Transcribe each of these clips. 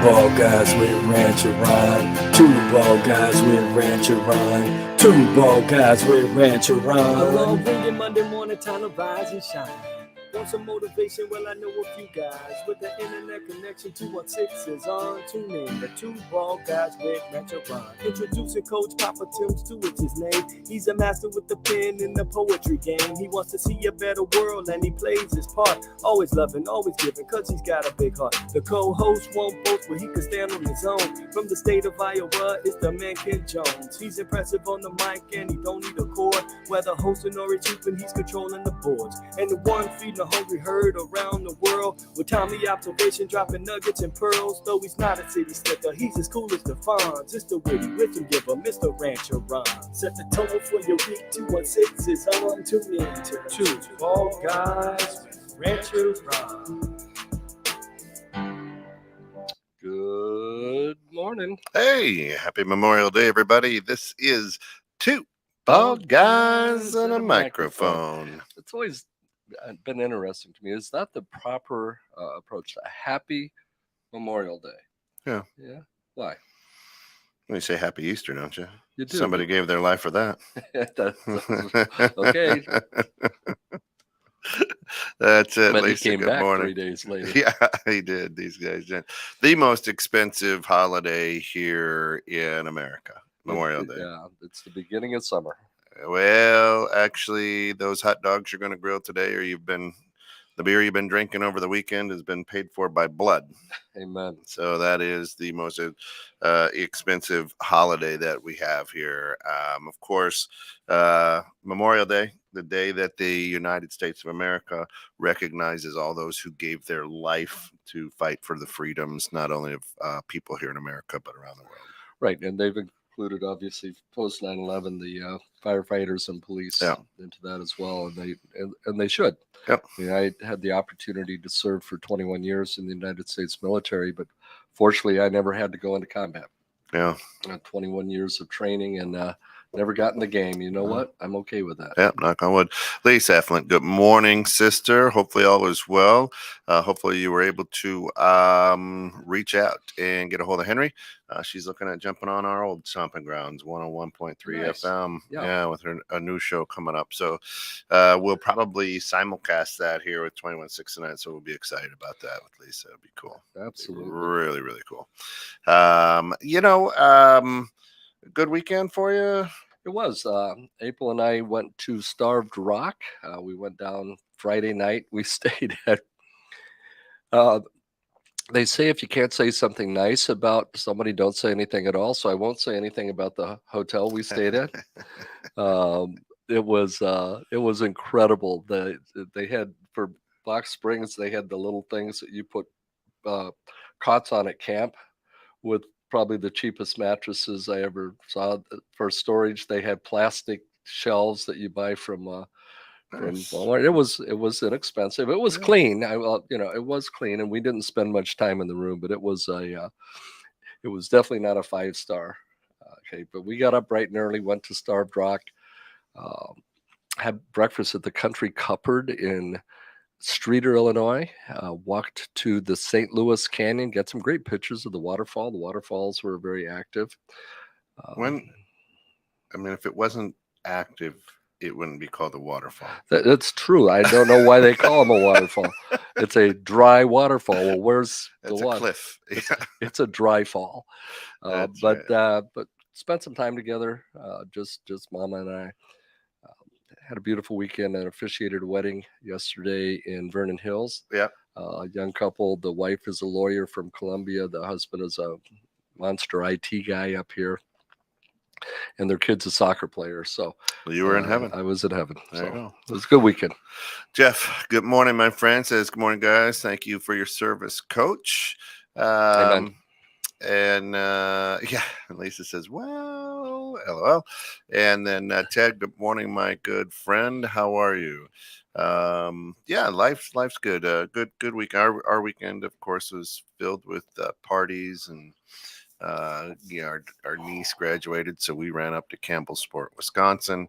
ball guys with Rancher Run. Two ball guys with Rancher Run. Two ball guys with Rancher Run. A long ringing Monday morning, time to rise and shine. Want some motivation? Well, I know a few guys with the internet connection. 216 is on. Tune in. The Two Ball Guys with Rancher Run. Introducing Coach Papa Tim Stewart's his name. He's a master with the pen in the poetry game. He wants to see a better world and he plays his part. Always loving, always giving, cause he's got a big heart. The co-host won't boast, but he can stand on his own. From the state of Iowa, it's the man Ken Jones. He's impressive on the mic and he don't need a cord. Whether hosting or he's hooping, he's controlling the boards. And the one feeding the hungry herd around the world with timely observation, dropping nuggets and pearls. Though he's not a city slicker, he's as cool as the Fonz. It's the witty wisdom giver, Mr. Rancher Ron. Set the tone for your week. 216 is on. Tune in to Two Ball Guys with Rancher Ron. Good morning. Hey, happy Memorial Day, everybody. This is Two Bald Guys and a Microphone. It's always been interesting to me. Is that the proper approach to a happy Memorial Day? Yeah. Yeah. Why? You say Happy Easter, don't you? You do. Somebody gave their life for that. Okay. That's it. But he Lisa, came good back morning. 3 days later. Yeah, he did. These guys did. The most expensive holiday here in America, Memorial Day. Yeah, it's the beginning of summer. Well, actually, those hot dogs you're going to grill today, or the beer you've been drinking over the weekend has been paid for by blood. Amen. So that is the most expensive holiday that we have here. Of course, Memorial Day, the day that the United States of America recognizes all those who gave their life to fight for the freedoms, not only of people here in America, but around the world. Right, and they've included, obviously, post 9/11, the firefighters and police into that as well, and they should. Yep. I mean, I had the opportunity to serve for 21 years in the United States military, but fortunately, I never had to go into combat. Yeah. 21 years of training and never got in the game. You know what? I'm okay with that. Yep, knock on wood. Lisa Eflin, good morning, sister. Hopefully all is well. Hopefully you were able to reach out and get a hold of Henry. She's looking at jumping on our old Stomping Grounds, 101.3 Nice. FM. Yeah. With a new show coming up. So we'll probably simulcast that here with 2169. So we'll be excited about that with Lisa. It'll be cool. Absolutely. Really, really cool. Good weekend for you? It was. April and I went to Starved Rock. We went down Friday night. We stayed at, they say if you can't say something nice about somebody, don't say anything at all. So I won't say anything about the hotel we stayed at. It was incredible. They had, for Box Springs, they had the little things that you put cots on at camp with probably the cheapest mattresses I ever saw. For storage, they had plastic shelves that you buy from Walmart. It was inexpensive. It was clean. It was clean, and we didn't spend much time in the room, but it was definitely not a 5-star. Okay, but we got up bright and early, went to Starved Rock, had breakfast at the Country Cupboard in Streeter, Illinois, walked to the St. Louis Canyon, got some great pictures of the waterfall. The waterfalls were very active. If it wasn't active, it wouldn't be called a waterfall. That's true. I don't know why they call them a waterfall. It's a dry waterfall. Well, where's the water? Cliff. It's a dry fall. But spent some time together. Just Mama and I. Had a beautiful weekend and officiated a wedding yesterday in Vernon Hills. Yeah. A young couple. The wife is a lawyer from Columbia. The husband is a monster IT guy up here. And their kid's a soccer player. So you were in heaven. I was in heaven. There you go. It was a good weekend. Jeff, good morning, my friend. Says, good morning, guys. Thank you for your service, Coach. Amen. And Lisa says, well, LOL. And then Ted, good morning, my good friend. How are you? Life's good. Good week. Our weekend, of course, was filled with parties and our niece graduated, so we ran up to Campbellsport, Wisconsin.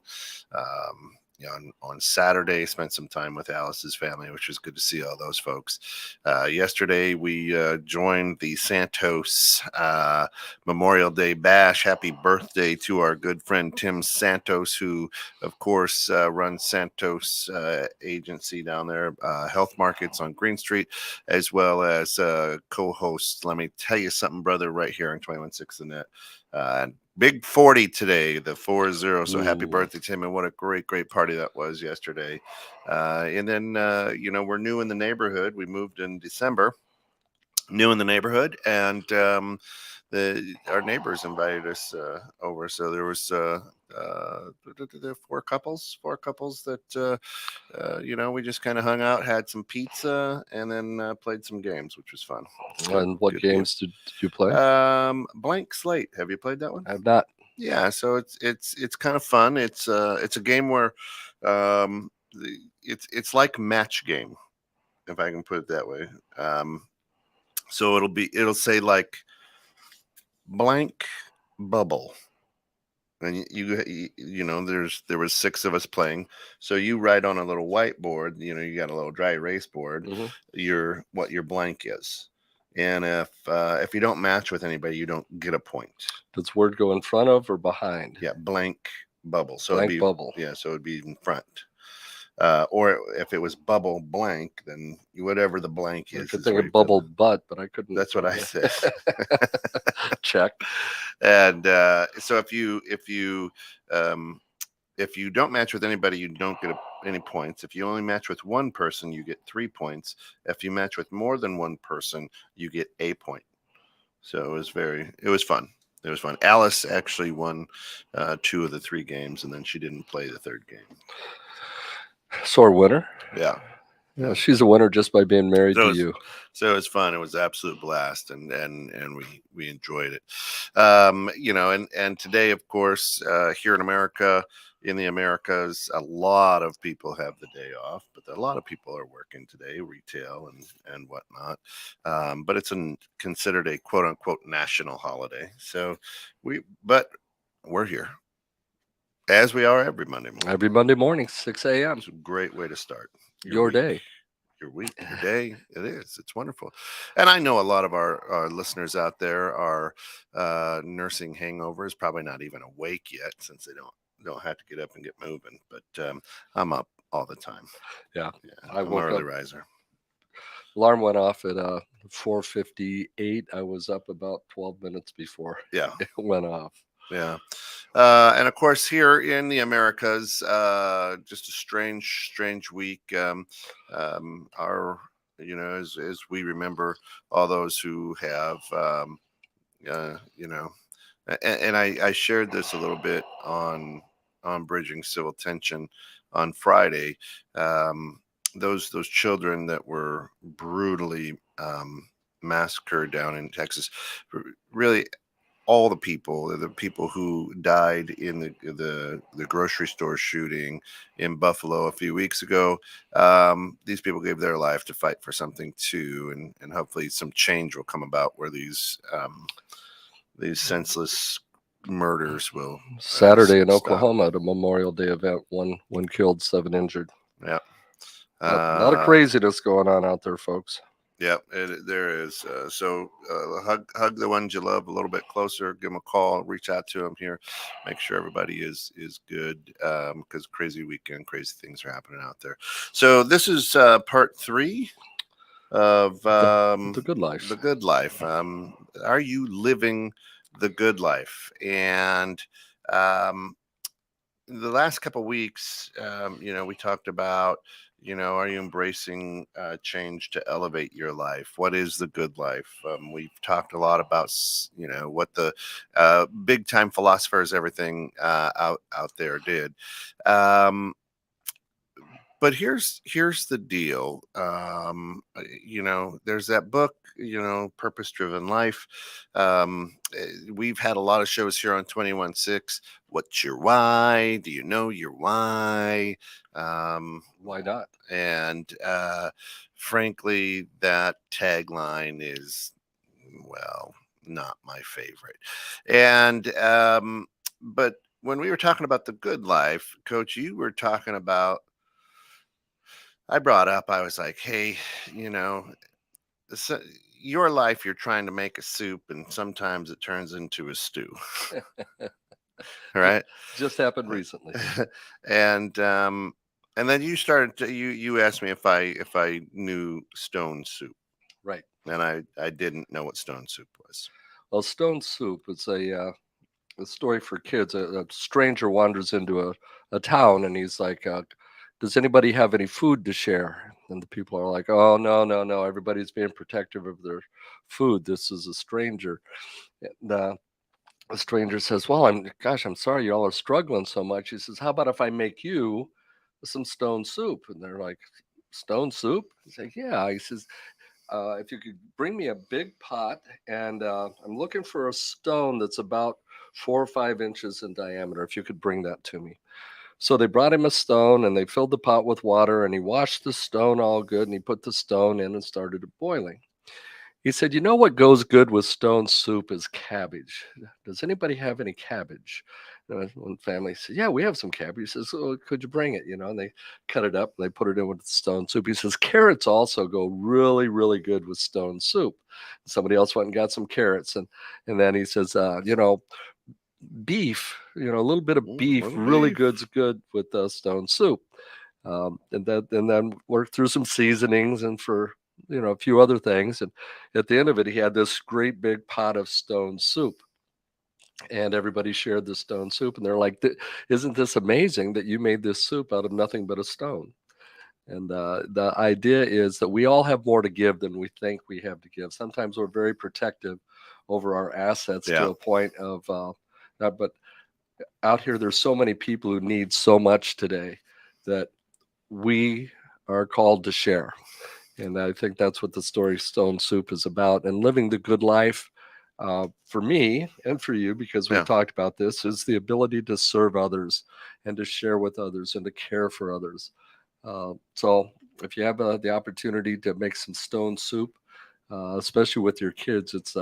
on Saturday. Spent some time with Alice's family, which was good to see all those folks. Yesterday, we joined the Santos Memorial Day Bash. Happy birthday to our good friend Tim Santos, who, of course, runs Santos Agency down there, Health Markets on Green Street, as well as co-host. Let me tell you something, brother, right here on 21.6 The Net. Big 40 today, the 4-0. So happy birthday, Tim. And what a great party that was yesterday. And then, we're new in the neighborhood. We moved in December, new in the neighborhood. And our neighbors invited us over. So there was four couples that, we just kind of hung out, had some pizza, and then played some games, which was fun. And what games did you play? Blank Slate. Have you played that one? I have not. Yeah, so it's kind of fun. It's a game where it's like match game, if I can put it that way. So it'll say like blank bubble, and there was 6 of us playing. So you write on a little whiteboard. You got a little dry erase board. What your blank is. And if you don't match with anybody, you don't get a point. Does word go in front of or behind? Yeah, blank bubble. So blank bubble. Yeah, so it'd be in front. Or if it was bubble blank, then whatever the blank is. I could think of bubble butt, but I couldn't. That's what I said. Check. And so if you don't match with anybody, you don't get any points. If you only match with one person, you get 3 points. If you match with more than one person, you get a point. So it was fun. It was fun. Alice actually won 2 of the 3 games, and then she didn't play the 3rd game. So a winner? Yeah. Yeah, she's a winner just by being married to you. So it was fun. It was an absolute blast, and we enjoyed it. And today, of course, here in America, in the Americas, a lot of people have the day off, but a lot of people are working today, retail and whatnot. But it's considered a quote unquote national holiday. So we're here, as we are every Monday morning. Every Monday morning, 6 a.m. It's a great way to start your day. Your week, your day. It is. It's wonderful. And I know a lot of our listeners out there are nursing hangovers, probably not even awake yet, since they don't have to get up and get moving. But I'm up all the time. Yeah. I'm an early riser. Alarm went off at 4:58. I was up about 12 minutes before it went off. Yeah. And of course, here in the Americas, just a strange week. As we remember all those who have, and I shared this a little bit on Bridging Civil Tension on Friday. Those children that were brutally massacred down in Texas, really. All the people who died in the grocery store shooting in Buffalo a few weeks ago, these people gave their life to fight for something too, and hopefully some change will come about where these senseless murders will. Saturday in Oklahoma at a Memorial Day event, one killed, 7 injured. Yeah, a lot of craziness going on out there, folks. Yeah, there is. So hug the ones you love a little bit closer. Give them a call. Reach out to them here. Make sure everybody is good, because crazy weekend, crazy things are happening out there. So this is part 3 of the good life. The good life. Are you living the good life? And the last couple of weeks, we talked about. Are you embracing change to elevate your life? What is the good life? We've talked a lot about, what the big time philosophers, everything out there did. But here's the deal. There's that book, Purpose Driven Life. We've had a lot of shows here on 21.6. What's your why? Do you know your why? Why not? And frankly, that tagline is, well, not my favorite. And but when we were talking about the good life, Coach, you were talking about. I brought up. I was like, hey, you know, so your life, you're trying to make a soup, and sometimes it turns into a stew, right? Just happened recently. And then you started to, you asked me if I knew stone soup, Right. and I didn't know what stone soup was. Well, stone soup is a story for kids. A stranger wanders into a town and he's like, does anybody have any food to share? And the people are like, oh, no, no, no. Everybody's being protective of their food. This is a stranger. And the stranger says, well, I'm sorry you all are struggling so much. He says, how about if I make you some stone soup? And they're like, stone soup? He's like, yeah. He says, if you could bring me a big pot, and I'm looking for a stone that's about 4 or 5 inches in diameter, if you could bring that to me. So they brought him a stone and they filled the pot with water and he washed the stone all good and he put the stone in and started boiling. He said, you know what goes good with stone soup is cabbage. Does anybody have any cabbage? One family said, yeah, we have some cabbage. He says, oh, could you bring it? And they cut it up and they put it in with the stone soup. He says, carrots also go really, really good with stone soup. Somebody else went and got some carrots. And then he says, beef, a little bit of beef Little really beef. good with stone soup. And then worked through some seasonings and for a few other things. And at the end of it, he had this great big pot of stone soup. And everybody shared the stone soup. And they're like, isn't this amazing that you made this soup out of nothing but a stone? And the idea is that we all have more to give than we think we have to give. Sometimes we're very protective over our assets to Yeah. a point of not, but out here, there's so many people who need so much today that we are called to share. And I think that's what the story Stone Soup is about. And living the good life, for me and for you, because we've Yeah. talked about this, is the ability to serve others and to share with others and to care for others. So if you have the opportunity to make some stone soup, especially with your kids, it's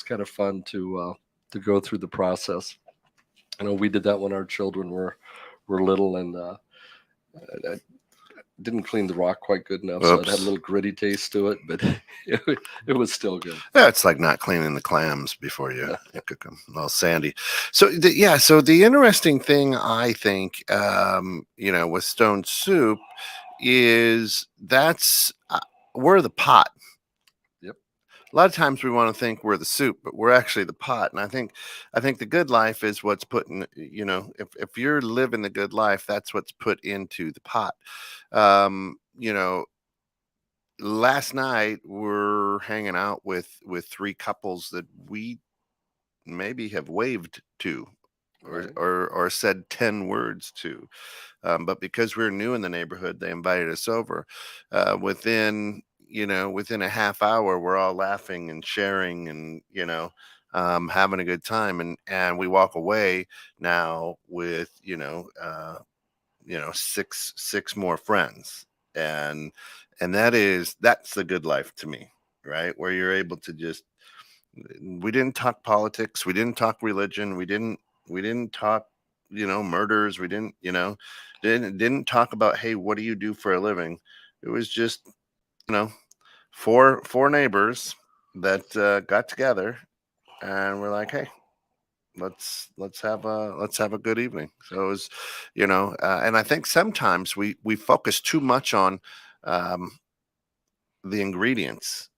kind of fun to go through the process. I know we did that when our children were little, and I didn't clean the rock quite good enough, so it had a Oops. little gritty taste to it, but it was still good. Yeah, it's like not cleaning the clams before you cook them. A little sandy. So so the interesting thing I think, with stone soup is that's we're the pot. Yep. A lot of times we want to think we're the soup, but we're actually the pot. And I think the good life is what's put in. If you're living the good life, that's what's put into the pot. Um, you know, Last night we're hanging out with three couples that we maybe have waved to Right. or said 10 words to, but because we're new in the neighborhood, they invited us over. Within a half hour we're all laughing and sharing and having a good time, and we walk away now with six more friends, and that's the good life to me, right? Where you're able to just, we didn't talk politics, we didn't talk religion, we didn't talk murders, we didn't talk about, hey, what do you do for a living? It was just you know four neighbors that got together, and we're like, hey, let's have a good evening. So it was, and I think sometimes we focus too much on um, the ingredients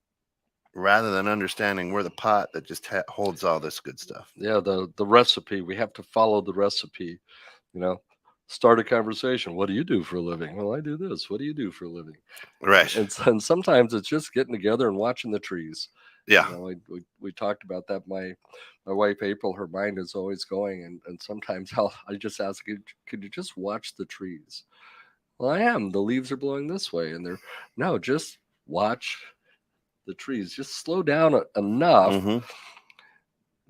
rather than understanding we're the pot that just holds all this good stuff. Yeah, the recipe. We have to follow the recipe. You know, start a conversation. What do you do for a living? Well, I do this. What do you do for a living? Right. And sometimes it's just getting together and watching the trees. Yeah. We talked about that. My wife April, her mind is always going, and sometimes I just ask, could you just watch the trees? Well, I am. The leaves are blowing this way, and they're no, just watch the trees. Just slow down enough Hmm.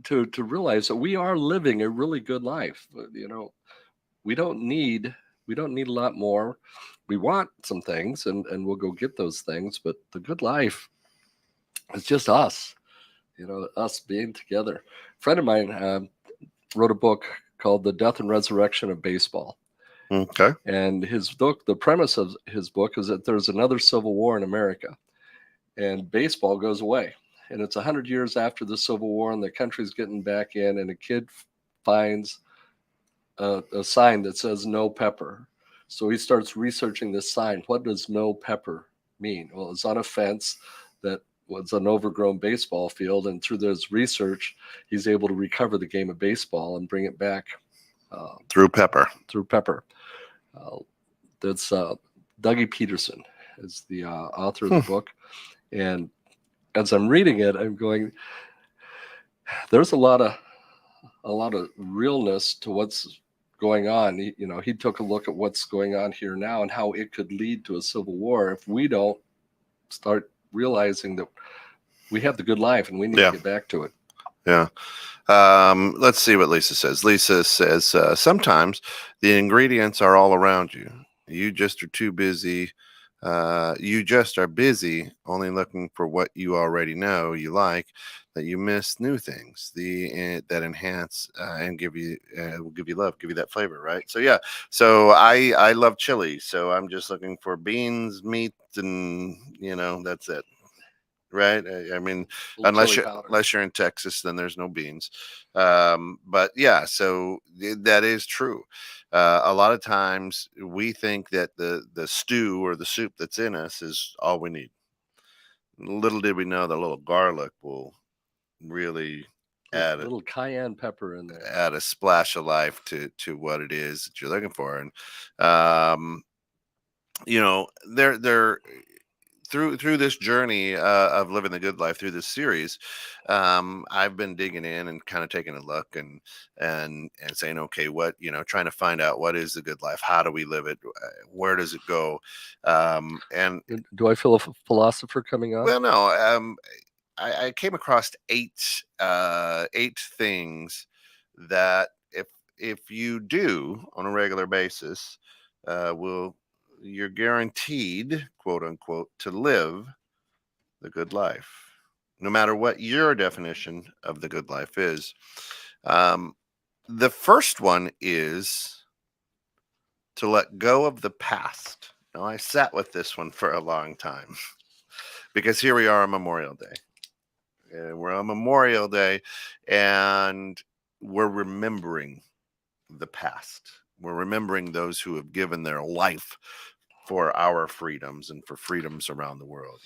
to realize that we are living a really good life. We don't need a lot more. We want some things, and we'll go get those things, but the good life is just us. Us being together. A friend of mine wrote a book called The Death and Resurrection of Baseball. Okay. And his book, the premise of his book is that there's another civil war in America and baseball goes away. And it's 100 years after the Civil War and the country's getting back in, and a kid finds a sign that says no pepper. So he starts researching this sign. What does no pepper mean? Well, it's on a fence that was an overgrown baseball field. And through this research, he's able to recover the game of baseball and bring it back Through pepper. through pepper. That's Dougie Peterson is the author of the book. And as I'm reading it, I'm going, there's a lot of realness to what's going on. He took a look at what's going on here now and how it could lead to a civil war if we don't start realizing that we have the good life and we need to get back to it. Yeah. Let's see what Lisa says. Lisa says, sometimes the ingredients are all around you. You just are too busy. You just are busy only looking for what you already know you like, that you miss new things that enhance and will give you love, give you that flavor, right? So yeah, so I love chili, so I'm just looking for beans, meat, and that's it, right? I mean, unless you're in Texas, then there's no beans. But yeah, so that is true. A lot of times we think that the stew or the soup that's in us is all we need. Little did we know that a little garlic will really add a little cayenne pepper in there, add a splash of life to what it is that you're looking for. And they're through this journey of living the good life, through this series, I've been digging in and kind of taking a look and saying, okay, what, trying to find out what is the good life, how do we live it, where does it go, and do I feel a philosopher coming on? Well, no, I came across eight things that if you do on a regular basis, you're guaranteed, quote unquote, to live the good life, no matter what your definition of the good life is. The first one is to let go of the past. Now, I sat with this one for a long time because here we are on Memorial Day. We're on Memorial Day and we're remembering the past. We're remembering those who have given their life for our freedoms and for freedoms around the world.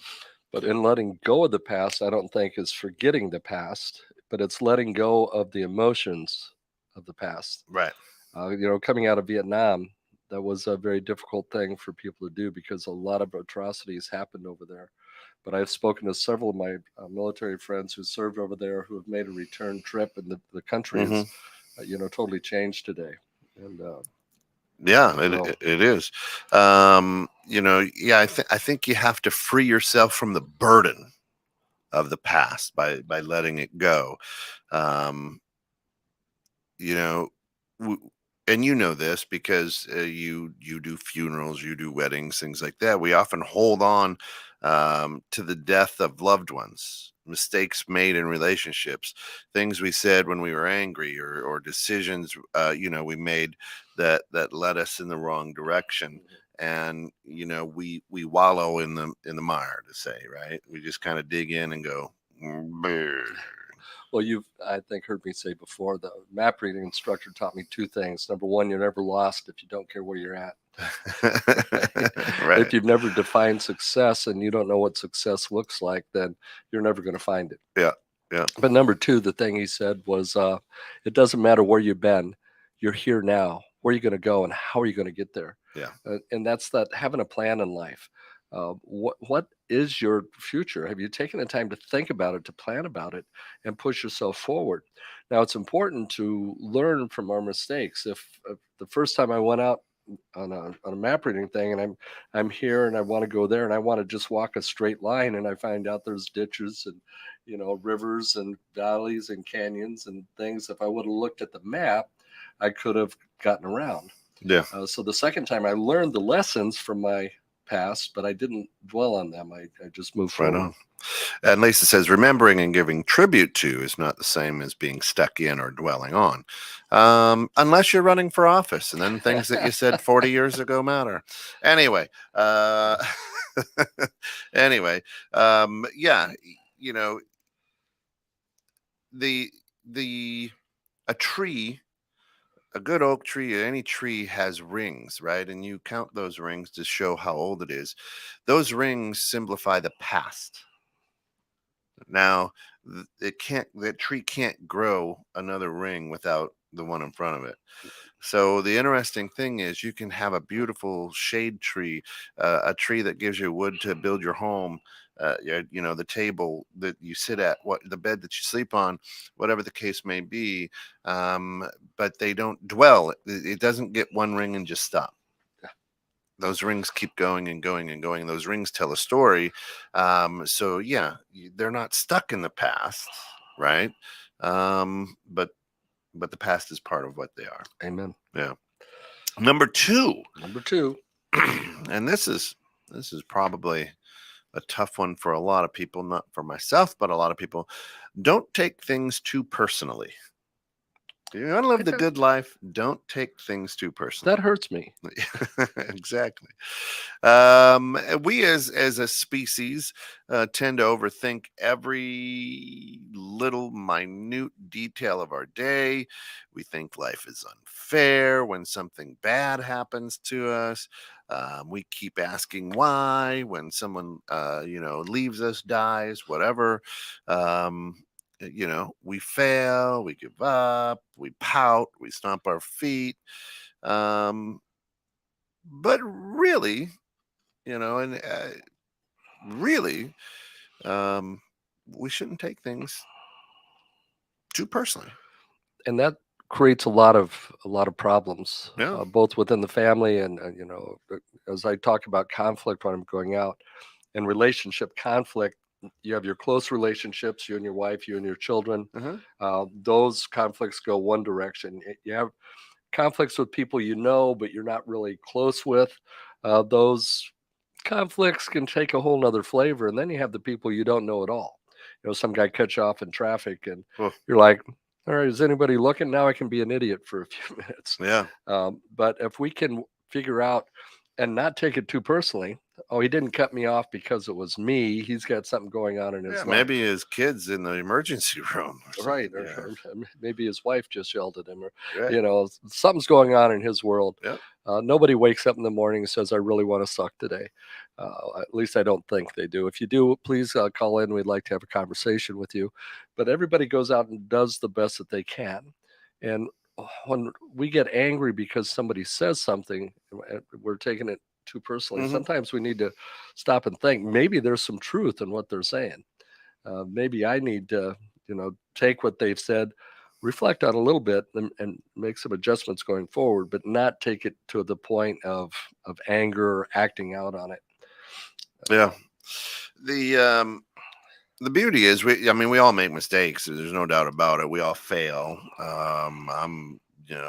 But in letting go of the past, I don't think is forgetting the past, but it's letting go of the emotions of the past. Right. Coming out of Vietnam, that was a very difficult thing for people to do because a lot of atrocities happened over there. But I've spoken to several of my military friends who served over there who have made a return trip, and the country is, totally changed today. And it is. I think you have to free yourself from the burden of the past by letting it go. And this because you do funerals, you do weddings, things like that. We often hold on to the death of loved ones, mistakes made in relationships, things we said when we were angry, or decisions we made that led us in the wrong direction. And we wallow in the mire, to say, right? We just kind of dig in and go, "Brr." Well, you've, I think, heard me say before, the map reading instructor taught me two things. Number one, you're never lost if you don't care where you're at. Right. If you've never defined success and you don't know what success looks like, then you're never going to find it. Yeah. But number two, the thing he said was, it doesn't matter where you've been, you're here now. Where are you going to go and how are you going to get there? Yeah. And that's that having a plan in life. What is your future? Have you taken the time to think about it, to plan about it, and push yourself forward? Now, it's important to learn from our mistakes. If the first time I went out on a map reading thing, and I'm here and I want to go there, and I want to just walk a straight line, and I find out there's ditches and rivers and valleys and canyons and things. If I would have looked at the map, I could have gotten around. Yeah. So the second time I learned the lessons from my past, but I didn't dwell on them. I just moved Right forward. on. And Lisa says, remembering and giving tribute to is not the same as being stuck in or dwelling on, unless you're running for office, and then things that you said 40 years ago matter. Anyway, anyway, yeah, you know, the a tree, a good oak tree, or any tree has rings, right? And you count those rings to show how old it is. Those rings simplify the past. Now, that tree can't grow another ring without the one in front of it. So the interesting thing is you can have a beautiful shade tree, a tree that gives you wood to build your home, the table that you sit at, what the bed that you sleep on, whatever the case may be. But they don't dwell. It doesn't get one ring and just stop. Those rings keep going and going and going. Those rings tell a story. So yeah, they're not stuck in the past, right? But the past is part of what they are. Amen. Yeah. Number two, and this is probably a tough one for a lot of people, not for myself, but a lot of people. Don't take things too personally. You want to live the good life, don't take things too personally. That hurts me. Exactly. We as a species tend to overthink every little minute detail of our day. We think life is unfair when something bad happens to us. We keep asking why when someone leaves us, dies, whatever. We fail, we give up, we pout, we stomp our feet. But really, really, we shouldn't take things too personally. And that creates a lot of problems, Yeah. both within the family and as I talk about conflict when I'm going out, and relationship conflict. You have your close relationships, you and your wife, you and your children. Those conflicts go one direction. You have conflicts with people but you're not really close with. Those conflicts can take a whole nother flavor. And then you have the people you don't know at all. Some guy cuts you off in traffic and you're like, all right, is anybody looking? Now I can be an idiot for a few minutes. Yeah. But if we can figure out and not take it too personally, he didn't cut me off because it was me. He's got something going on in his life. Maybe his kid's in the emergency room. Right. Or maybe his wife just yelled at him, or, something's going on in his world. Yep. Nobody wakes up in the morning and says, I really want to suck today. At least I don't think they do. If you do, please call in. We'd like to have a conversation with you. But everybody goes out and does the best that they can. And when we get angry because somebody says something, we're taking it too personally. Sometimes we need to stop and think, maybe there's some truth in what they're saying. Maybe I need to, take what they've said, reflect on a little bit and make some adjustments going forward, but not take it to the point of anger or acting out on it. Yeah. The beauty is we all make mistakes. There's no doubt about it. We all fail.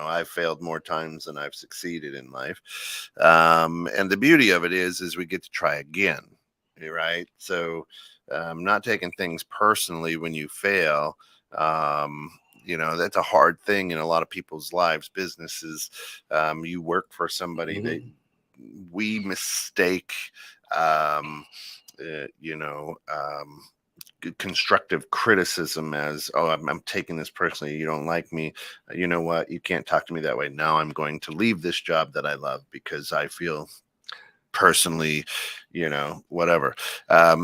I've failed more times than I've succeeded in life. And the beauty of it is we get to try again. Right. So, not taking things personally when you fail. That's a hard thing in a lot of people's lives, businesses. You work for somebody that we mistake, constructive criticism as, I'm taking this personally. You don't like me. You know what? You can't talk to me that way. Now I'm going to leave this job that I love because I feel personally, whatever.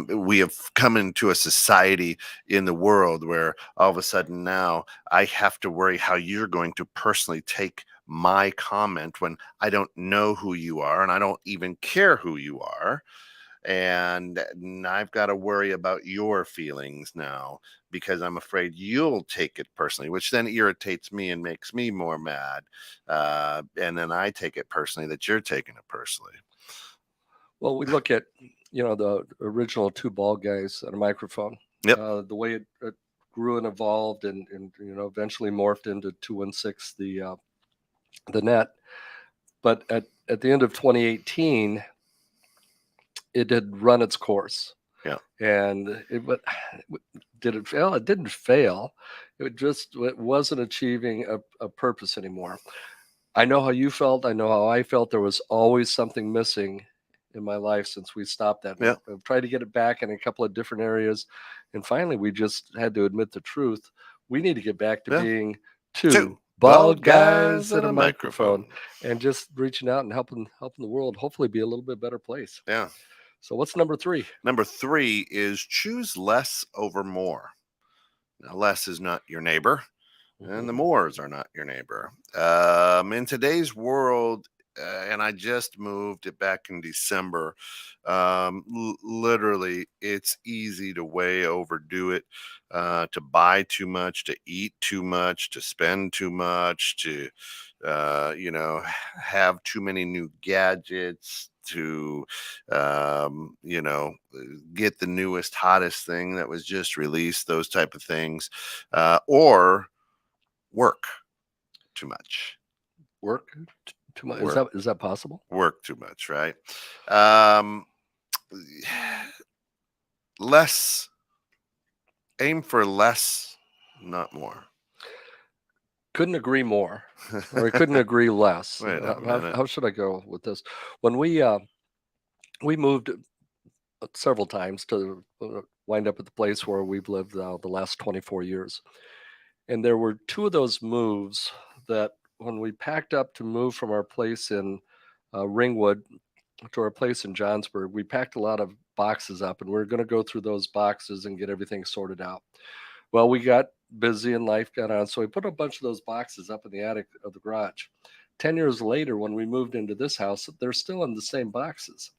We have come into a society in the world where all of a sudden now I have to worry how you're going to personally take my comment when I don't know who you are and I don't even care who you are. And I've got to worry about your feelings now because I'm afraid you'll take it personally, which then irritates me and makes me more mad. And then I take it personally that you're taking it personally. Well, we look at, the original two bald guys and a microphone. Yep. The way it grew and evolved and eventually morphed into 216, the net. But at the end of 2018, it had run its course. Yeah. And did it fail? It didn't fail. It wasn't achieving a purpose anymore. I know how you felt. I know how I felt. There was always something missing in my life since we stopped that. Yeah. I've tried to get it back in a couple of different areas. And finally, we just had to admit the truth. We need to get back to Yeah. being Two two bald guys at a microphone and just reaching out and helping the world hopefully be a little bit better place. Yeah. So what's number 3? Number 3 is choose less over more. Now, less is not your neighbor, and the mores are not your neighbor. In today's world, and I just moved it back in December. Literally, it's easy to way overdo it, to buy too much, to eat too much, to spend too much, to have too many new gadgets, to get the newest hottest thing that was just released, those type of things, or work too much. Work too much. Is that possible? Work too much, right? Aim for less, not more. Couldn't agree more, or I couldn't agree less. Wait a minute. How should I go with this? When we moved several times to wind up at the place where we've lived the last 24 years, and there were 2 of those moves that when we packed up to move from our place in Ringwood to our place in Johnsburg, we packed a lot of boxes up, and we were going to go through those boxes and get everything sorted out. Well, we got busy and life got on, so we put a bunch of those boxes up in the attic of the garage. 10 years later, when we moved into this house, they're still in the same boxes,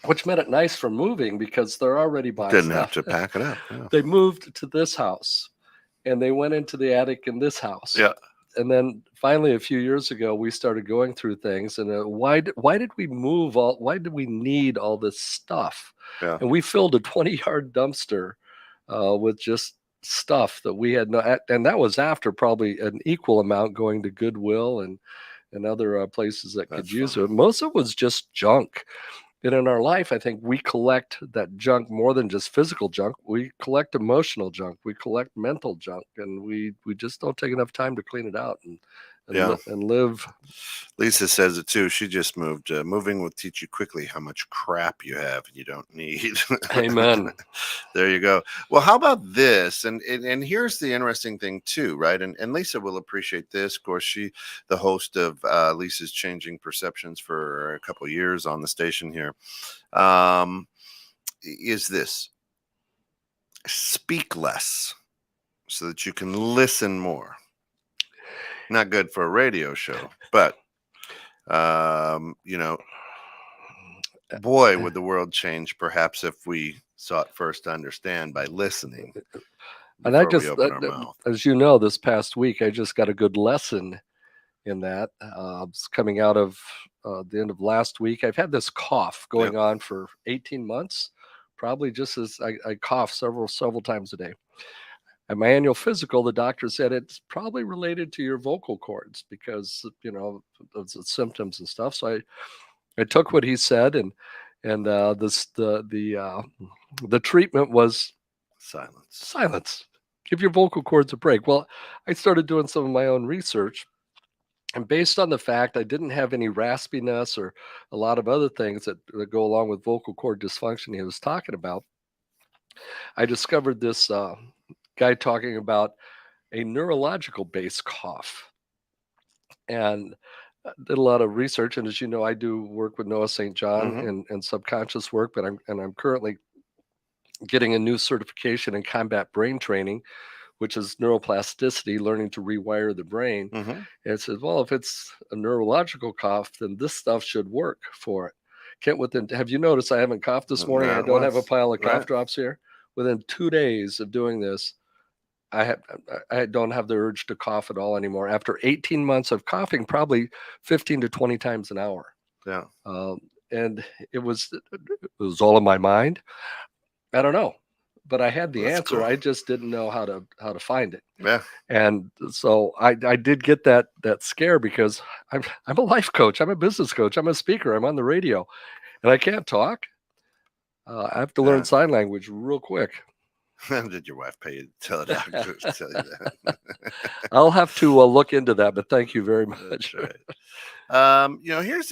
which made it nice for moving because they're already boxed Didn't up. have to pack it up. Yeah. They moved to this house, and they went into the attic in this house. Yeah. And then finally, a few years ago, we started going through things. And why did we move all? Why did we need all this stuff? Yeah. And we filled a 20-yard dumpster with just stuff that we had no. And that was after probably an equal amount going to Goodwill and other places that could use it. Most of it was just junk. And in our life, I think we collect that junk more than just physical junk. We collect emotional junk. We collect mental junk, and we just don't take enough time to clean it out and live. Lisa says it too. She just moved. Moving will teach you quickly how much crap you have and you don't need. Amen. There you go. Well, how about this? And here's the interesting thing too, right? And Lisa will appreciate this. Of course, she, the host of Lisa's Changing Perceptions for a couple of years on the station here, is this: speak less so that you can listen more. Not good for a radio show, but boy, would the world change perhaps if we sought first to understand by listening. And I just, we open our mouth. as you know, this past week, I just got a good lesson in that. It's coming out of the end of last week. I've had this cough going on for 18 months, probably just as I cough several times a day. At my annual physical, the doctor said it's probably related to your vocal cords because, of the symptoms and stuff. So I took what he said, and the treatment was silence. Give your vocal cords a break. Well, I started doing some of my own research, and based on the fact I didn't have any raspiness or a lot of other things that go along with vocal cord dysfunction he was talking about, I discovered this guy talking about a neurological based cough, and did a lot of research. And as you know, I do work with Noah St. John and subconscious work, but I'm currently getting a new certification in combat brain training, which is neuroplasticity, learning to rewire the brain. And it says, well, if it's a neurological cough, then this stuff should work for it. Have you noticed I haven't coughed this morning? I don't have a pile of cough drops here. Within 2 days of doing this, I don't have the urge to cough at all anymore. After 18 months of coughing, probably 15 to 20 times an hour. Yeah. And it was all in my mind. I don't know, but I had the answer. Cool. I just didn't know how to find it. Yeah. And so I did get that scare because I'm a life coach. I'm a business coach. I'm a speaker. I'm on the radio, and I can't talk. I have to learn sign language real quick. Did your wife pay you to tell it out? To tell you that? I'll have to look into that, but thank you very much. That's right.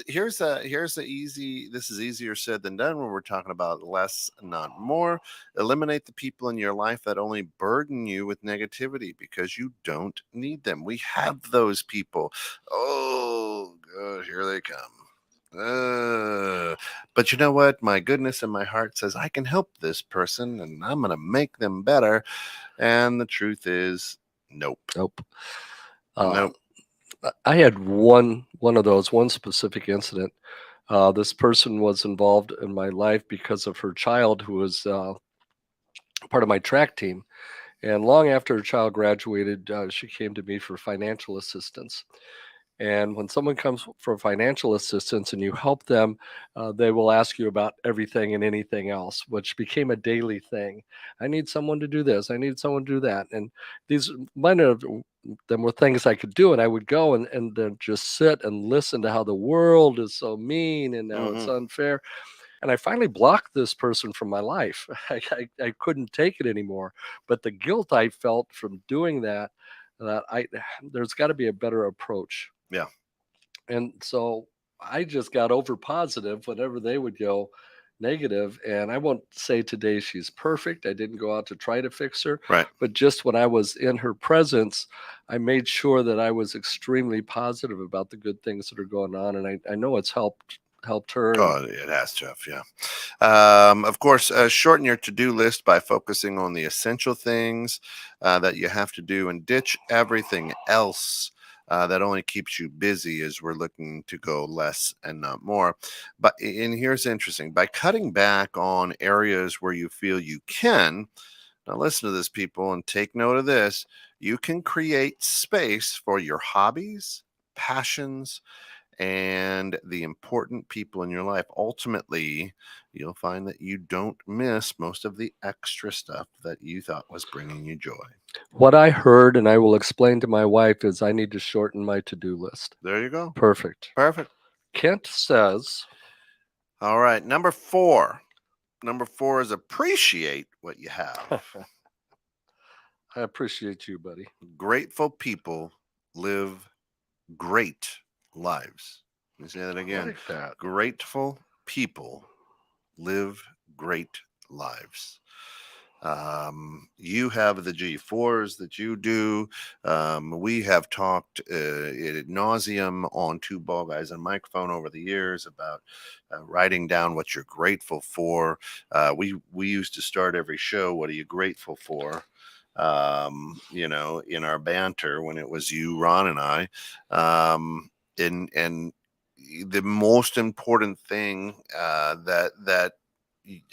Here's the easy. This is easier said than done when we're talking about less, not more. Eliminate the people in your life that only burden you with negativity because you don't need them. We have those people. Oh, God, here they come. But you know what? My goodness in my heart says I can help this person and I'm going to make them better. And the truth is, nope. Nope. Nope. I had one of those, one specific incident. This person was involved in my life because of her child, who was part of my track team. And long after her child graduated, she came to me for financial assistance. And when someone comes for financial assistance and you help them, they will ask you about everything and anything else, which became a daily thing. I need someone to do this. I need someone to do that. And these mine of them were things I could do. And I would go and then just sit and listen to how the world is so mean and how it's unfair. And I finally blocked this person from my life. I couldn't take it anymore. But the guilt I felt from doing that, there's got to be a better approach. Yeah. And so I just got over positive whenever they would go negative. And I won't say today she's perfect. I didn't go out to try to fix her. Right. But just when I was in her presence, I made sure that I was extremely positive about the good things that are going on. And I know it's helped her. Oh, it has to have, yeah. Of course, shorten your to-do list by focusing on the essential things that you have to do and ditch everything else that only keeps you busy as we're looking to go less and not more. And here's interesting. By cutting back on areas where you feel you can, now listen to this, people, and take note of this, you can create space for your hobbies, passions, and the important people in your life. Ultimately, you'll find that you don't miss most of the extra stuff that you thought was bringing you joy. What I heard, and I will explain to my wife, is I need to shorten my to-do list. There you go. Perfect. Perfect. Kent says, all right, number 4. Number 4 is appreciate what you have. I appreciate you, buddy. Grateful people live great lives. Let me say that again. Like that. Grateful people live great lives. You have the G4s that you do. We have talked ad nauseum on Two Ball Guys and Microphone over the years about writing down what you're grateful for. We used to start every show, what are you grateful for? In our banter when it was you, Ron, and I. And the most important thing that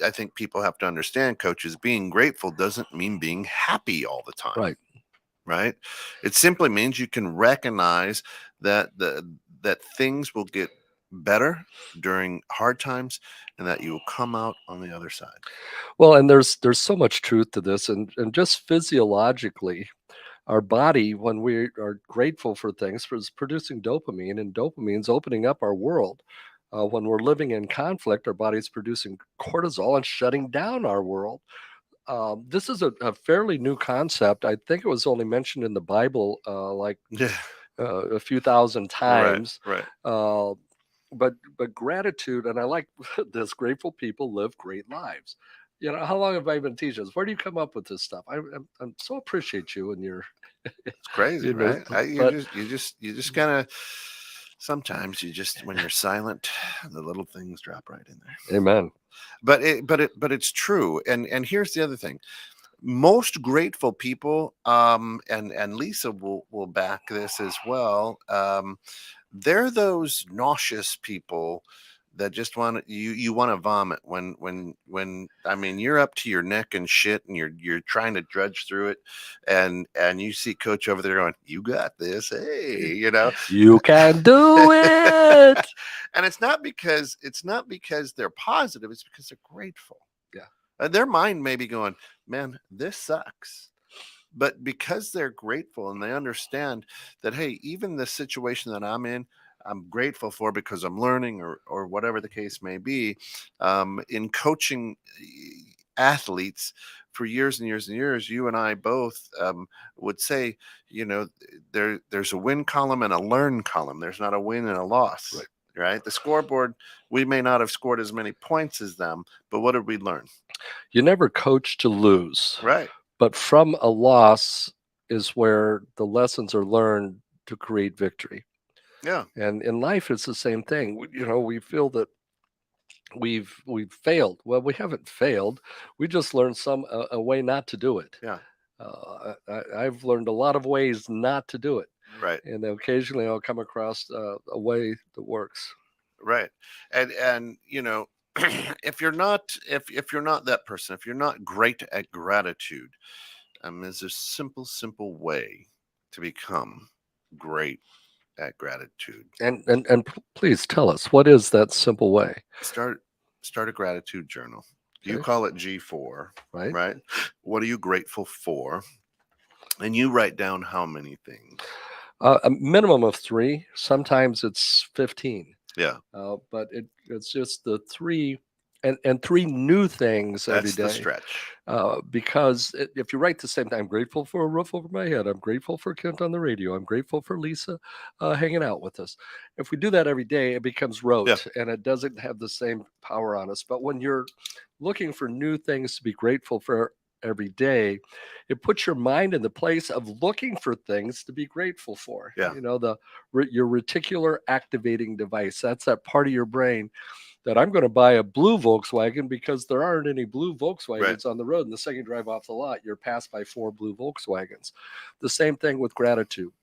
I think people have to understand, coaches, being grateful doesn't mean being happy all the time. Right. It simply means you can recognize that that things will get better during hard times and that you will come out on the other side. Well, and there's so much truth to this, and just physiologically, our body, when we are grateful for things, is producing dopamine, and dopamine's opening up our world. When we're living in conflict, our body's producing cortisol and shutting down our world. This is a fairly new concept. I think it was only mentioned in the Bible a few thousand times. Right. But gratitude, and I like this, grateful people live great lives. How long have I been teaching this? Where do you come up with this stuff? I'm so appreciate you and your. It's crazy, right? You just kind of. Sometimes when you're silent, the little things drop right in there. Amen. But it's true. And here's the other thing. Most grateful people, and Lisa will back this as well. They're those nauseous people that just want you want to vomit when I mean you're up to your neck in shit and you're trying to drudge through it and you see coach over there going, you got this, hey, you can do it. And it's not because they're positive, it's because they're grateful. Yeah. Their mind may be going, man, this sucks. But because they're grateful and they understand that, hey, even the situation that I'm in, I'm grateful for because I'm learning, or whatever the case may be. In coaching athletes for years and years and years, you and I both would say, there's a win column and a learn column. There's not a win and a loss. Right. Right. The scoreboard, we may not have scored as many points as them, but what did we learn? You never coach to lose, Right. but from a loss is where the lessons are learned to create victory. Yeah. And in life, it's the same thing. We feel that we've failed. Well, we haven't failed. We just learned a way not to do it. Yeah. I've learned a lot of ways not to do it, Right. and occasionally I'll come across a way that works. Right. And if you're not that person, if you're not great at gratitude, there's a simple way to become great at gratitude. And please tell us, what is that simple way? Start a gratitude journal. You Okay. call it G4, Right? right? What are you grateful for? And you write down how many things. A minimum of 3. Sometimes it's 15. Yeah. But it's just the 3 and 3 new things every That's day. the stretch. Because if you write the same time, I'm grateful for a roof over my head. I'm grateful for Kent on the radio. I'm grateful for Lisa hanging out with us. If we do that every day, it becomes rote and it doesn't have the same power on us. But when you're looking for new things to be grateful for every day, it puts your mind in the place of looking for things to be grateful for. Yeah. Your reticular activating device. That's that part of your brain that I'm going to buy a blue Volkswagen because there aren't any blue Volkswagens on the road. And the second you drive off the lot, you're passed by 4 blue Volkswagens. The same thing with gratitude.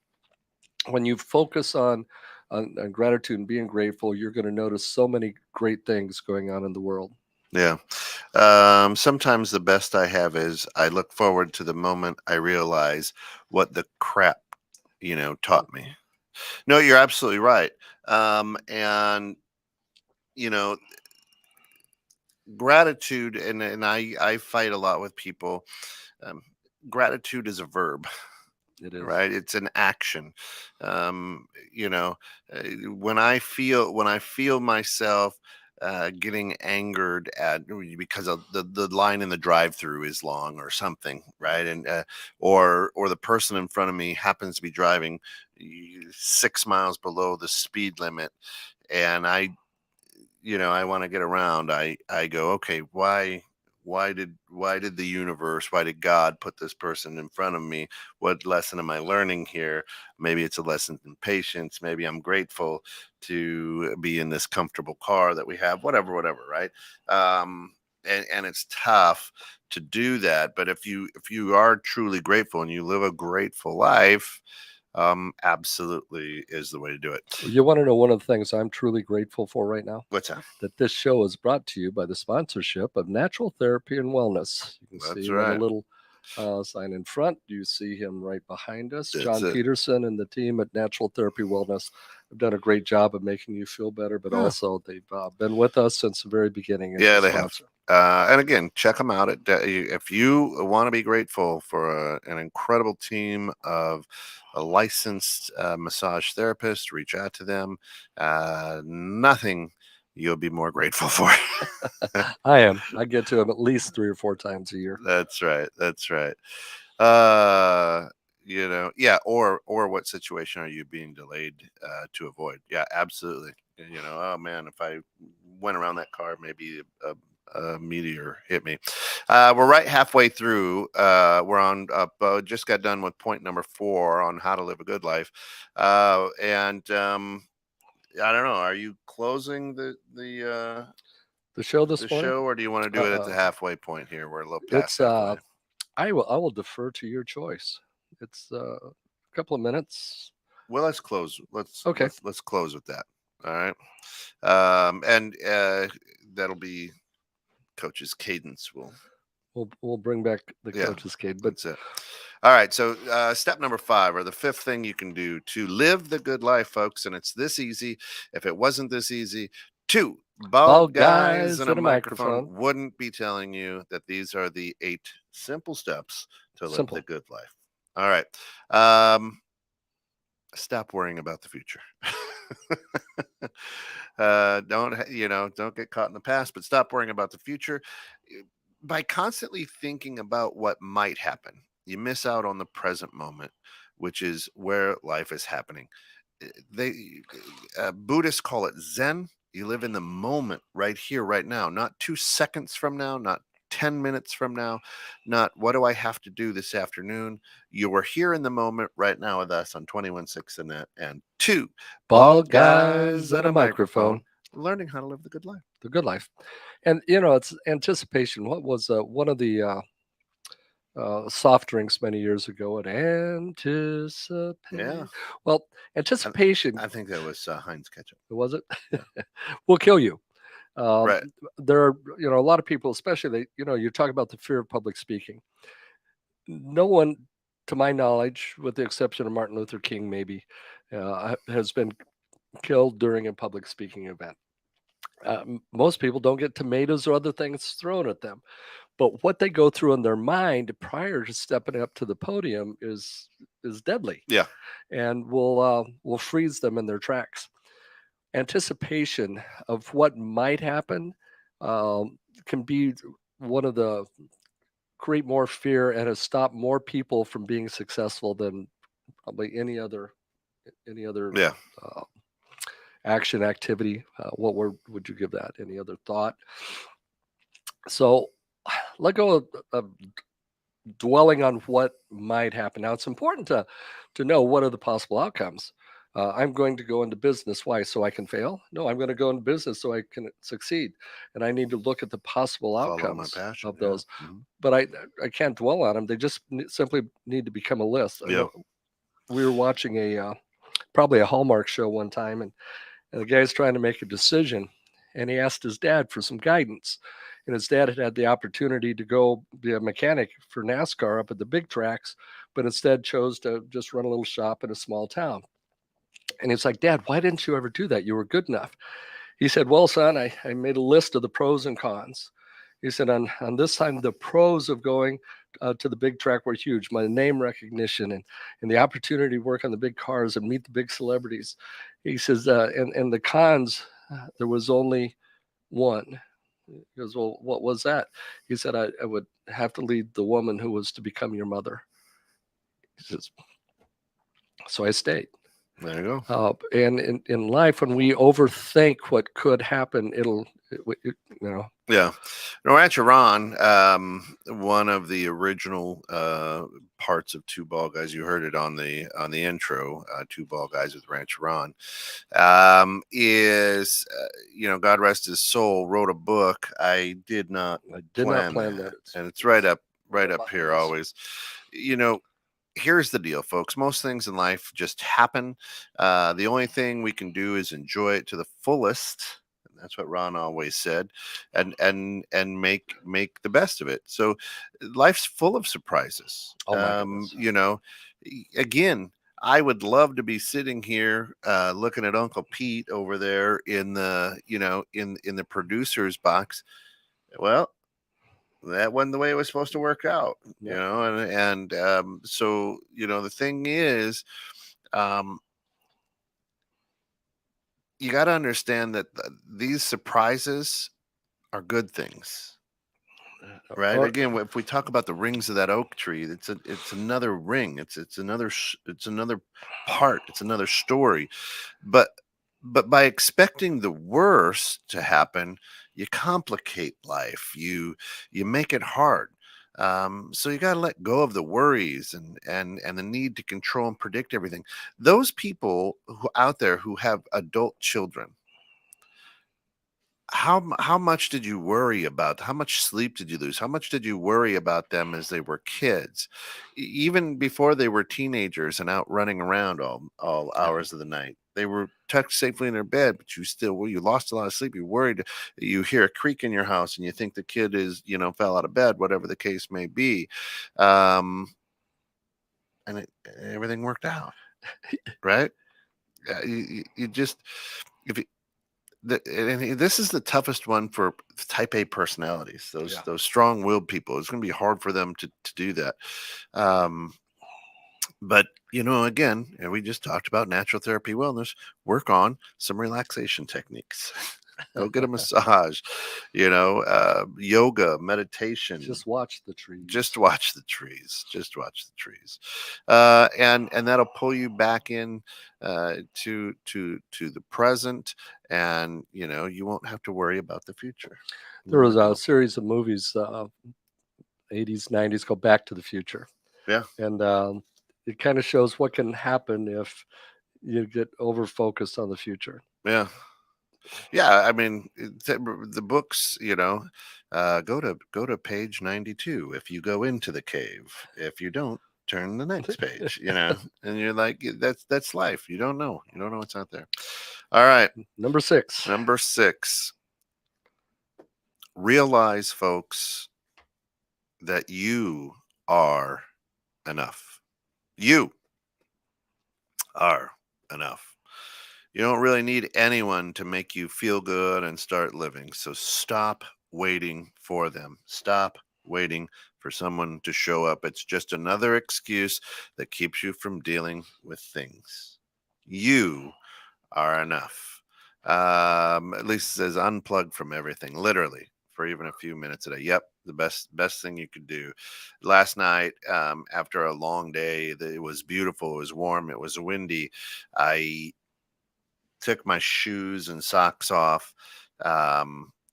When you focus on gratitude and being grateful, you're going to notice so many great things going on in the world. Yeah. Sometimes the best I have is I look forward to the moment I realize what the crap, taught me. No, you're absolutely right. And gratitude, and I fight a lot with people. Gratitude is a verb. It is. Right. It's an action. When I feel myself getting angered at because of the line in the drive-through is long or something, right? And or the person in front of me happens to be driving 6 miles below the speed limit, and I want to get around. I go, okay, why did the universe, why did God put this person in front of me? What lesson am I learning here? Maybe it's a lesson in patience. Maybe I'm grateful to be in this comfortable car that we have, whatever, right? And it's tough to do that. But if you are truly grateful and you live a grateful life, absolutely is the way to do it. You want to know one of the things I'm truly grateful for right now? What's that? That this show is brought to you by the sponsorship of Natural Therapy and Wellness. You can see him on a little sign in front. You see him right behind us. John Peterson and the team at Natural Therapy Wellness have done a great job of making you feel better, but also they've been with us since the very beginning. Yeah, they have. And again, check them out. If you want to be grateful for an incredible team of licensed massage therapists, reach out to them. Nothing you'll be more grateful for. I am. I get to them at least 3 or 4 times a year. That's right. Yeah. Or what situation are you being delayed to avoid? Yeah, absolutely. Oh man, if I went around that car, maybe a meteor hit me. We're right halfway through. We're on just got done with point number 4 on how to live a good life. And I don't know, are you closing the show this morning? Or do you want to do it at the halfway point here? We're a little past halfway. I will defer to your choice. It's a couple of minutes. Well, let's close. Let's close with that. All right. And that'll be Coach's cadence. We'll bring back the Coach's cadence. But that's it. All right. So step number 5, or the 5th thing you can do to live the good life, folks. And it's this easy. If it wasn't this easy, 2 bald guys and a microphone wouldn't be telling you that these are the 8 simple steps to live the good life. All right. Stop worrying about the future. Don't get caught in the past, but stop worrying about the future. By constantly thinking about what might happen, you miss out on the present moment, which is where life is happening. They Buddhists call it Zen. You live in the moment, right here, right now, not 2 seconds from now, not 10 minutes from now, not what do I have to do this afternoon. You are here in the moment right now with us on 21.6 and two Bald guys and a microphone. learning how to live the good life. The good life. And, it's anticipation. What was one of the soft drinks many years ago? At anticipate. Yeah. Well, anticipation. I think that was Heinz ketchup. Was it? Will kill you. Right. There are, a lot of people, especially you talk about the fear of public speaking. No one, to my knowledge, with the exception of Martin Luther King, maybe, has been killed during a public speaking event. Most people don't get tomatoes or other things thrown at them, but what they go through in their mind prior to stepping up to the podium is deadly. Yeah. And will freeze them in their tracks. Anticipation of what might happen can be one of the create more fear and has stopped more people from being successful than probably any other Yeah. action activity. What word would you give that? Any other thought? So let go of dwelling on what might happen. Now it's important to know what are the possible outcomes. I'm going to go into business. Why? So I can fail? No, I'm going to go into business so I can succeed. And I need to look at the possible Follow my outcomes passion, of yeah. those. Mhm. But I can't dwell on them. They just simply need to become a list. Yeah. We were watching probably a Hallmark show one time, and the guy's trying to make a decision, and he asked his dad for some guidance. And his dad had the opportunity to go be a mechanic for NASCAR up at the big tracks, but instead chose to just run a little shop in a small town. And he's like, Dad, why didn't you ever do that? You were good enough. He said, well, son, I made a list of the pros and cons. He said, on this time, the pros of going to the big track were huge. My name recognition and the opportunity to work on the big cars and meet the big celebrities. He says, and the cons, there was only one. He goes, well, what was that? He said, I would have to lead the woman who was to become your mother. He says, so I stayed. There you go. And in life, when we overthink what could happen, Yeah. Rancher Ron, one of the original parts of Two Ball Guys, you heard it on the intro, Two Ball Guys with Rancher Ron, is God rest his soul, wrote a book. I did not plan that. And it's right up here always. Here's the deal, folks. Most things in life just happen. The only thing we can do is enjoy it to the fullest. And that's what Ron always said, and make the best of it. So life's full of surprises. Oh my goodness. Again, I would love to be sitting here looking at Uncle Pete over there in the in the producer's box. Well, that wasn't the way it was supposed to work out, so the thing is, you got to understand that these surprises are good things, right? Again, if we talk about the rings of that oak tree, it's another ring, it's another part, it's another story, but by expecting the worst to happen, you complicate life. You make it hard. So you got to let go of the worries and the need to control and predict everything. Those people who out there who have adult children, how much did you worry about? How much sleep did you lose? How much did you worry about them as they were kids, even before they were teenagers and out running around all hours of the night? They were tucked safely in their bed, but you lost a lot of sleep. You're worried. You hear a creak in your house, and you think the kid is fell out of bed, whatever the case may be, and everything worked out, right? You just and this is the toughest one for type A personalities, those strong-willed people. It's going to be hard for them to do that. But again, and we just talked about natural therapy wellness, work on some relaxation techniques. Go get a massage, yoga, meditation. Just watch the trees. Just watch the trees. Just watch the trees, and that'll pull you back in to the present, and you won't have to worry about the future. There was Not at a all. series of movies, 80s, 90s, called Back to the Future. Yeah. And it kind of shows what can happen if you get over focused on the future. Yeah. Yeah, I mean, the books, go to page 92 if you go into the cave. If you don't, turn the next page, and you're like, that's life. You don't know. You don't know what's out there. All right. Number 6. Number 6. Realize, folks, that you are enough. You are enough. You don't really need anyone to make you feel good and start living. So stop waiting for them. Stop waiting for someone to show up. It's just another excuse that keeps you from dealing with things. You are enough. At least it says unplug from everything, literally, for even a few minutes a day. Yep, the best thing you could do. Last night, after a long day, it was beautiful. It was warm. It was windy. I took my shoes and socks off. I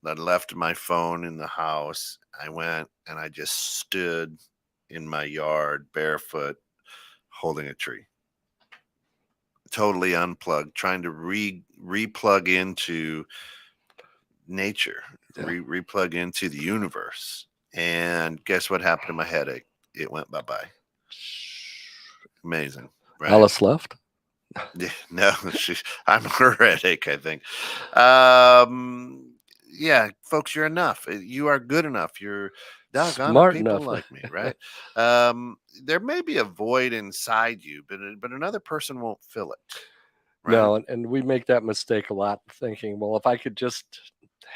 left my phone in the house. I went and I just stood in my yard barefoot, holding a tree. Totally unplugged, trying to replug into nature, Yeah. replug into the universe. And guess what happened to my headache? It went bye-bye. Amazing. Right? Alice left. Yeah, no, I'm her headache, I think. Yeah, folks, you're enough. You are good enough. You're doggone Smart people enough. like me, right? There may be a void inside you, but another person won't fill it. Right? No, and we make that mistake a lot, thinking, well, if I could just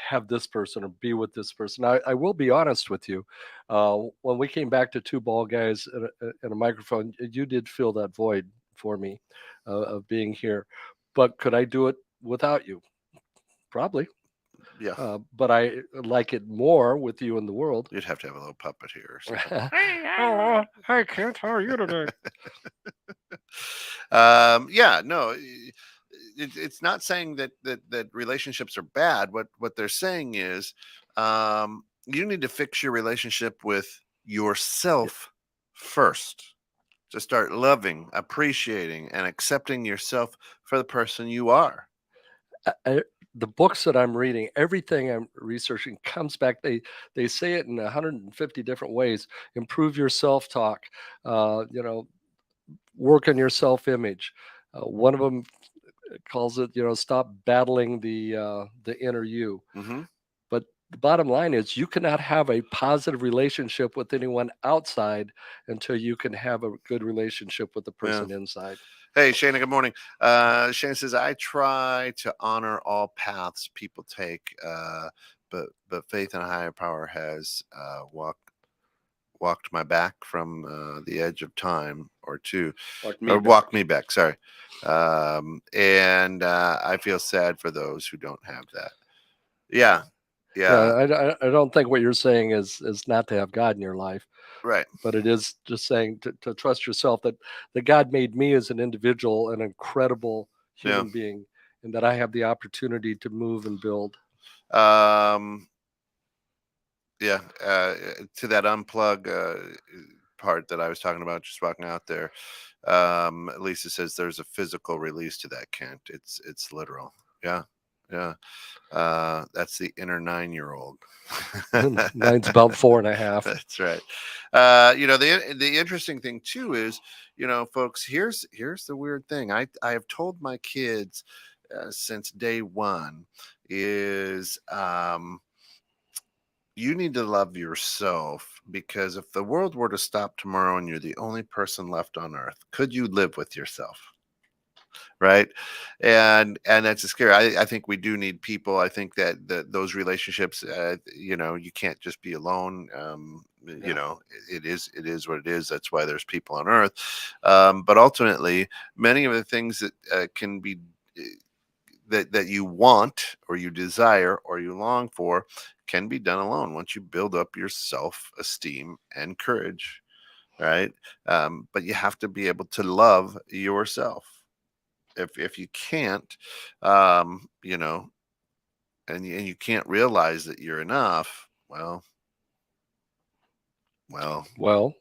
have this person or be with this person. I will be honest with you. When we came back to Two Ball Guys and a microphone, you did fill that void for me of being here. But could I do it without you? Probably. Yeah. But I like it more with you in the world. You'd have to have a little puppet here or something. Hey, Kent, how are you today? Yeah, no, it's not saying that relationships are bad. What they're saying is, you need to fix your relationship with yourself first, to start loving, appreciating, and accepting yourself for the person you are. The books that I'm reading, everything I'm researching comes back. They say it in 150 different ways. Improve your self-talk. Work on your self-image. One of them calls it, stop battling the inner you. Mm-hmm. But the bottom line is, you cannot have a positive relationship with anyone outside until you can have a good relationship with the person inside. Hey, Shana, good morning. Shana says, I try to honor all paths people take, but faith in a higher power has walked my back from the edge of time or two. Walked me back, sorry. And I feel sad for those who don't have that. Yeah. I don't think what you're saying is not to have God in your life. Right. But it is just saying to trust yourself, that God made me as an individual an incredible human being, and that I have the opportunity to move and build. To that unplug part that I was talking about, just walking out there, Lisa says there's a physical release to that, Kent. It's literal. Yeah. That's the inner 9-year-old. Mine's about 4.5. That's right. The interesting thing too is, folks, here's the weird thing. I have told my kids since day one is, you need to love yourself, because if the world were to stop tomorrow and you're the only person left on earth, could you live with yourself? right? And that's scary. I think we do need people. I think that those relationships, you can't just be alone. Yeah. It is what it is. That's why there's people on earth. But ultimately, many of the things that can be that you want or you desire or you long for can be done alone once you build up your self-esteem and courage, right? But you have to be able to love yourself. If you can't, you know, and you can't realize that you're enough, well, Well, well.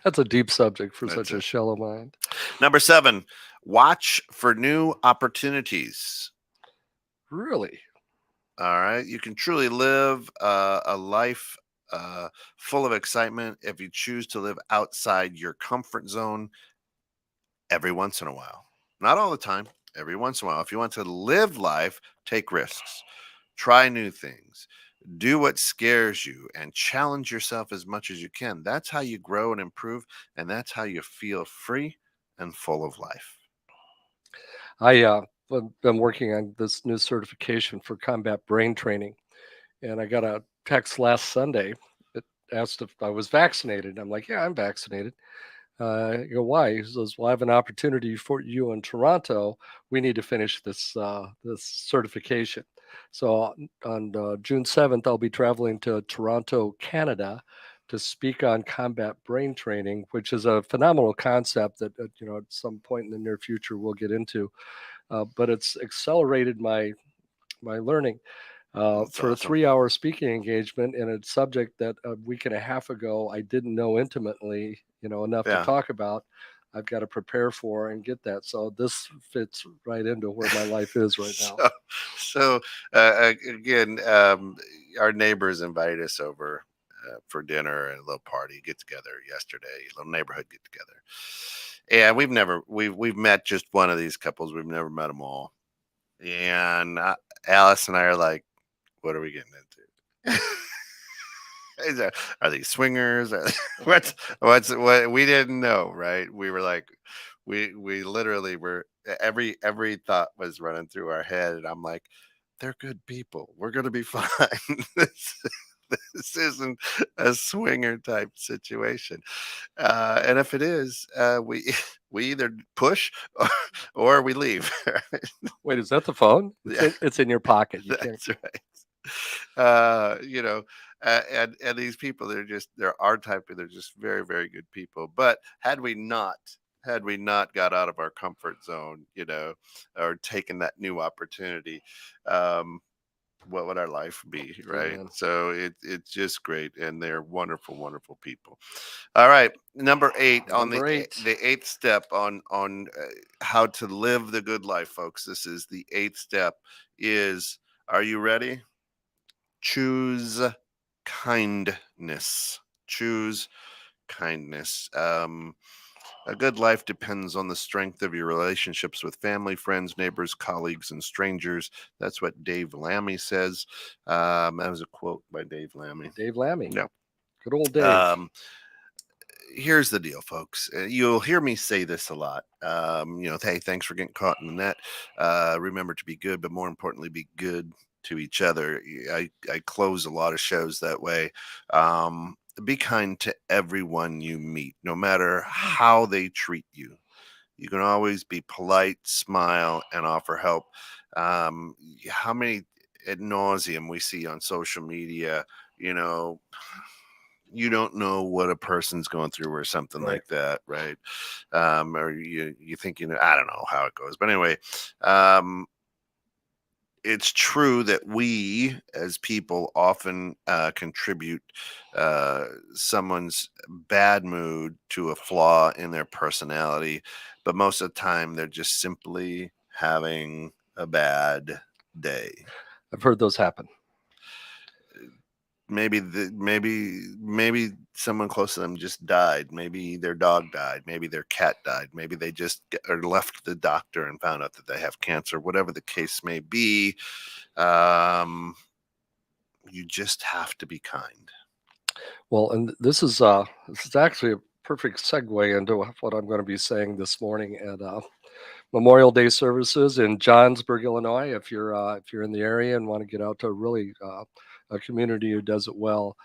that's a deep subject for That's such a it. shallow mind. Number 7, watch for new opportunities. Really? All right. You can truly live a life full of excitement if you choose to live outside your comfort zone every once in a while. Not all the time, every once in a while. If you want to live life, take risks, try new things, do what scares you, and challenge yourself as much as you can. That's how you grow and improve, and that's how you feel free and full of life. I've been working on this new certification for combat brain training, and I got a text last Sunday that asked if I was vaccinated. I'm like, yeah, I'm vaccinated. You go, why? He says, well, I have an opportunity for you in Toronto. We need to finish this certification. So on June 7th, I'll be traveling to Toronto, Canada, to speak on combat brain training, which is a phenomenal concept that at some point in the near future we'll get into. But it's accelerated my learning That's for a awesome. 3-hour speaking engagement in a subject that a week and a half ago I didn't know intimately, enough to Yeah. talk about. I've got to prepare for and get that. So this fits right into where my life is right now. So again, our neighbors invited us over for dinner and a little party get together yesterday, a little neighborhood get together. And we've met just one of these couples. We've never met them all. And Alice and I are like, what are we getting into? Are these swingers? What we didn't know, right? We were like, we literally were every thought was running through our head, and I'm like, they're good people. We're gonna be fine. This isn't a swinger type situation, and if it is, we we either push or we leave. Wait, is that the phone? Yeah. It's in your pocket. You can't. That's right. You know, and these people, they're our type, they're just very, very good people. But had we not got out of our comfort zone, or taken that new opportunity, um, what would our life be, right? Amen. So it's just great, and they're wonderful, wonderful people. All right, number 8 on Number 8. the 8th step on how to live the good life, folks. This is the 8th step. Are you ready? Choose kindness. Choose kindness. A good life depends on the strength of your relationships with family, friends, neighbors, colleagues, and strangers. That's what Dave Lammy says. That was a quote by Dave Lammy. Dave Lammy. Yeah. Good old Dave. Here's the deal, folks. You'll hear me say this a lot. Hey, thanks for getting caught in the net. Remember to be good, but more importantly, be good to each other. I close a lot of shows that way. Be kind to everyone you meet, no matter how they treat you. You can always be polite, smile, and offer help. How many ad nauseum we see on social media, you don't know what a person's going through or something Right. like that, right? Or you think, I don't know how it goes, but anyway, um, it's true that we as people often contribute someone's bad mood to a flaw in their personality, but most of the time they're just simply having a bad day. I've heard those happen. Maybe someone close to them just died. Maybe their dog died. Maybe their cat died. Maybe they just left the doctor and found out that they have cancer. Whatever the case may be, you just have to be kind. Well, and this is actually a perfect segue into what I'm going to be saying this morning. And Memorial Day services in Johnsburg, Illinois. If you're in the area and want to get out to really a community who does it well,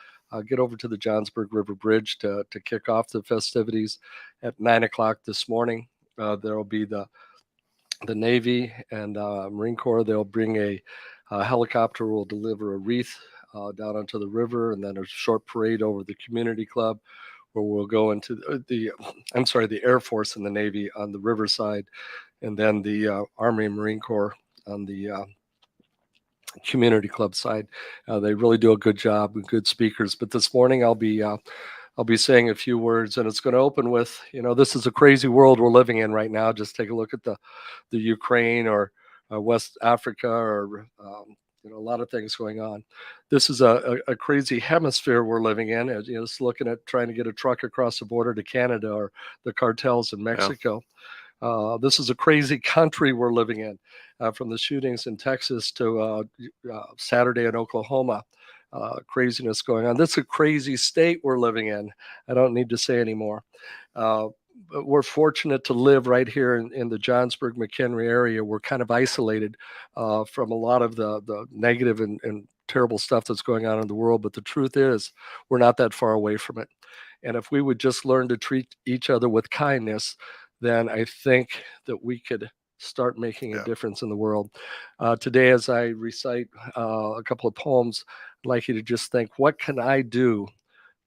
get over to the Johnsburg River Bridge to kick off the festivities at 9 o'clock this morning. There will be the Navy and Marine Corps. They'll bring a helicopter, will deliver a wreath down onto the river, and then a short parade over the community club, where we'll go into the Air Force and the Navy on the riverside, and then the Army and Marine Corps on the community club side. They really do a good job with good speakers. But this morning I'll be saying a few words, and it's going to open with, this is a crazy world we're living in right now. Just take a look at the Ukraine or West Africa, or a lot of things going on. This is a crazy hemisphere we're living in. Just looking at trying to get a truck across the border to Canada, or the cartels in Mexico. Yeah. This is a crazy country we're living in, from the shootings in Texas to Saturday in Oklahoma. Craziness going on. This is a crazy state we're living in. I don't need to say anymore. But we're fortunate to live right here in the Johnsburg, McHenry area. We're kind of isolated from a lot of the negative and terrible stuff that's going on in the world. But the truth is, we're not that far away from it. And if we would just learn to treat each other with kindness, then I think that we could start making a difference in the world. Today, as I recite a couple of poems, I'd like you to just think, what can I do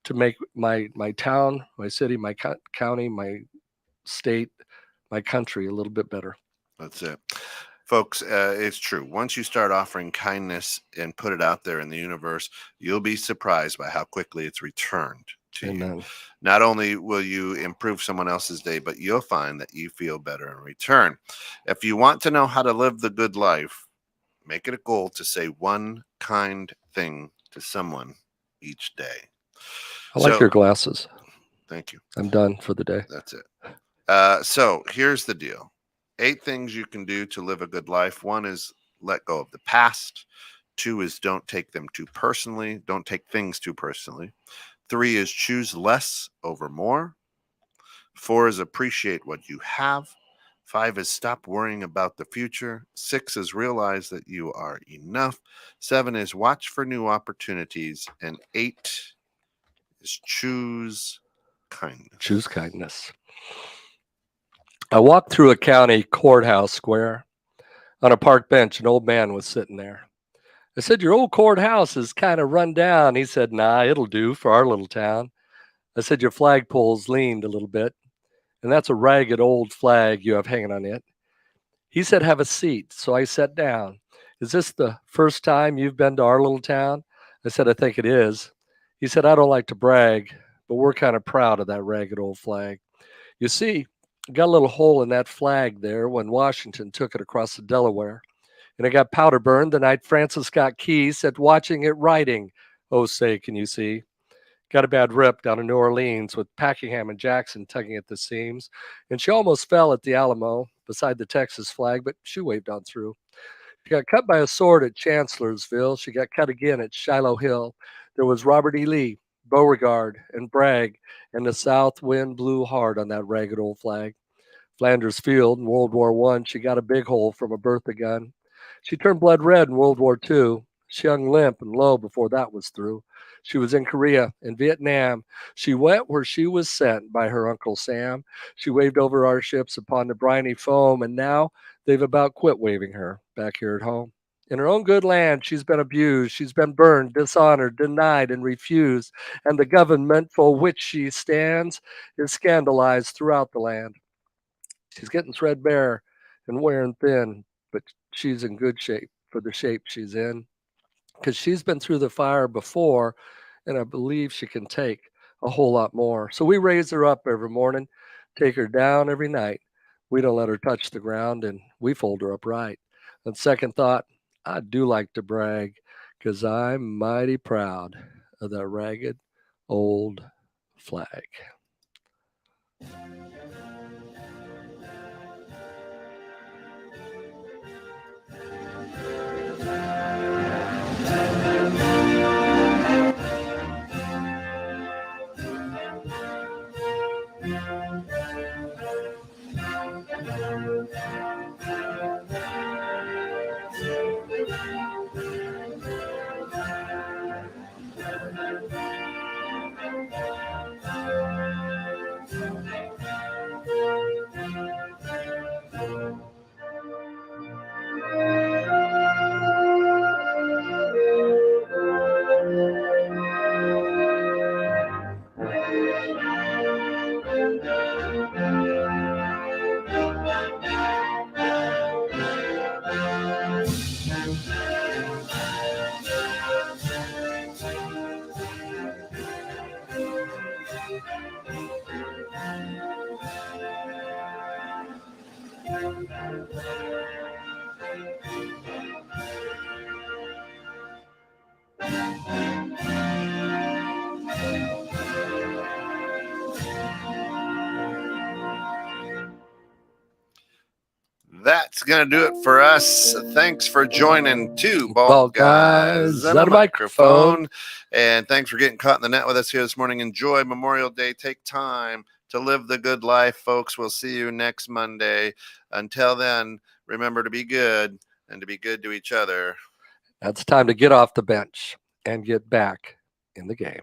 to make my town, my city, my county, my state, my country a little bit better? That's it. Folks, it's true. Once you start offering kindness and put it out there in the universe, you'll be surprised by how quickly it's returned to you. Not only will you improve someone else's day, but you'll find that you feel better in return. If you want to know how to live the good life, make it a goal to say one kind thing to someone each day. I like your glasses. Thank you. I'm done for the day. That's it. So here's the deal. 8 things you can do to live a good life. 1 is let go of the past. 2 is don't take them too personally. Don't take things too personally. 3 is choose less over more. 4 is appreciate what you have. 5 is stop worrying about the future. 6 is realize that you are enough. 7 is watch for new opportunities. And 8 is choose kindness. Choose kindness. I walked through a county courthouse square. On a park bench, an old man was sitting there. I said, "Your old courthouse is kind of run down." He said, "Nah, it'll do for our little town." I said, "Your flagpole's leaned a little bit, and that's a ragged old flag you have hanging on it." He said, "Have a seat." So I sat down. "Is this the first time you've been to our little town?" I said, "I think it is." He said, "I don't like to brag, but we're kind of proud of that ragged old flag. You see, got a little hole in that flag there when Washington took it across the Delaware. And it got powder burned the night Francis Scott Key said, watching it writing, 'Oh, say, can you see?' Got a bad rip down in New Orleans with Packingham and Jackson tugging at the seams. And she almost fell at the Alamo beside the Texas flag, but she waved on through. She got cut by a sword at Chancellorsville. She got cut again at Shiloh Hill. There was Robert E. Lee, Beauregard, and Bragg, and the south wind blew hard on that ragged old flag. Flanders Field in World War I, she got a big hole from a Bertha gun. She turned blood red in World War II. She hung limp and low before that was through. She was in Korea, in Vietnam. She went where she was sent by her Uncle Sam. She waved over our ships upon the briny foam, and now they've about quit waving her back here at home. In her own good land, she's been abused. She's been burned, dishonored, denied, and refused. And the government for which she stands is scandalized throughout the land. She's getting threadbare and wearing thin, but she's in good shape for the shape she's in, because she's been through the fire before, and I believe she can take a whole lot more. So we raise her up every morning, take her down every night. We don't let her touch the ground, and we fold her up right. And second thought, I do like to brag, because I'm mighty proud of that ragged old flag. That's going to do it for us. Thanks for joining Two Bald Bald Guys Guys and and a a microphone. microphone. And thanks for getting caught in the net with us here this morning. Enjoy Memorial Day. Take time to live the good life, folks. We'll see you next Monday. Until then, remember to be good and to be good to each other. That's time to get off the bench and get back in the game.